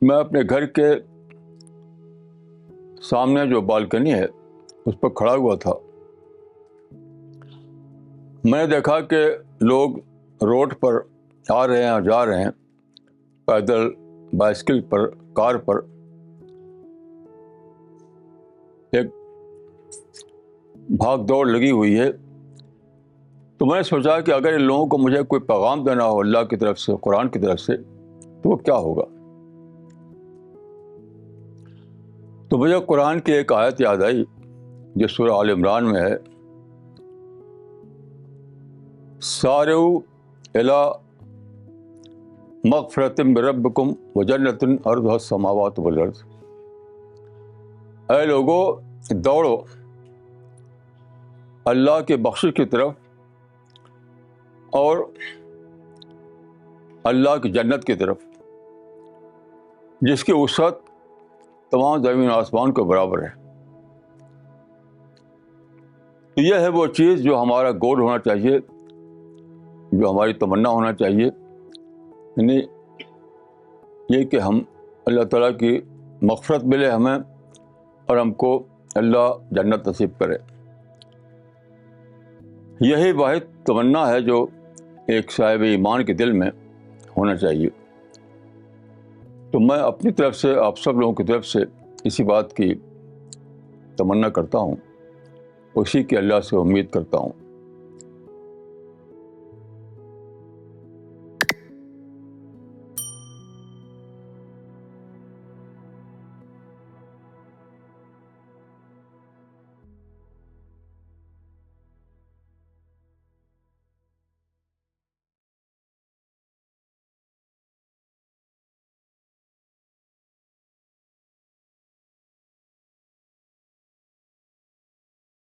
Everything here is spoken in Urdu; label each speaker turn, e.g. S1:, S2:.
S1: میں اپنے گھر کے سامنے جو بالکنی ہے اس پر کھڑا ہوا تھا. میں نے دیکھا کہ لوگ روڈ پر آ رہے ہیں اور جا رہے ہیں، پیدل، بائسکل پر، کار پر. ایک بھاگ دوڑ لگی ہوئی ہے. تو میں نے سوچا کہ اگر ان لوگوں کو مجھے کوئی پیغام دینا ہو اللہ کی طرف سے، قرآن کی طرف سے، تو وہ کیا ہوگا؟ تو مجھے قرآن کی ایک آیت یاد آئی جو سورہ آل عمران میں ہے، سارعوا الی مغفرۃ من ربکم وجنۃ عرضھا السماوات والارض. اے لوگو، دوڑو اللہ کے بخشش کی طرف اور اللہ کی جنت کی طرف جس کی وسعت تمام زمین و آسمان کے برابر ہے. یہ ہے وہ چیز جو ہمارا گول ہونا چاہیے، جو ہماری تمنا ہونا چاہیے، یعنی یہ کہ ہم اللہ تعالیٰ کی مغفرت ملے ہمیں اور ہم کو اللہ جنت نصیب کرے. یہی واحد تمنا ہے جو ایک صاحب ایمان کے دل میں ہونا چاہیے. تو میں اپنی طرف سے، آپ سب لوگوں کی طرف سے اسی بات کی تمنا کرتا ہوں، اسی کی اللہ سے امید کرتا ہوں.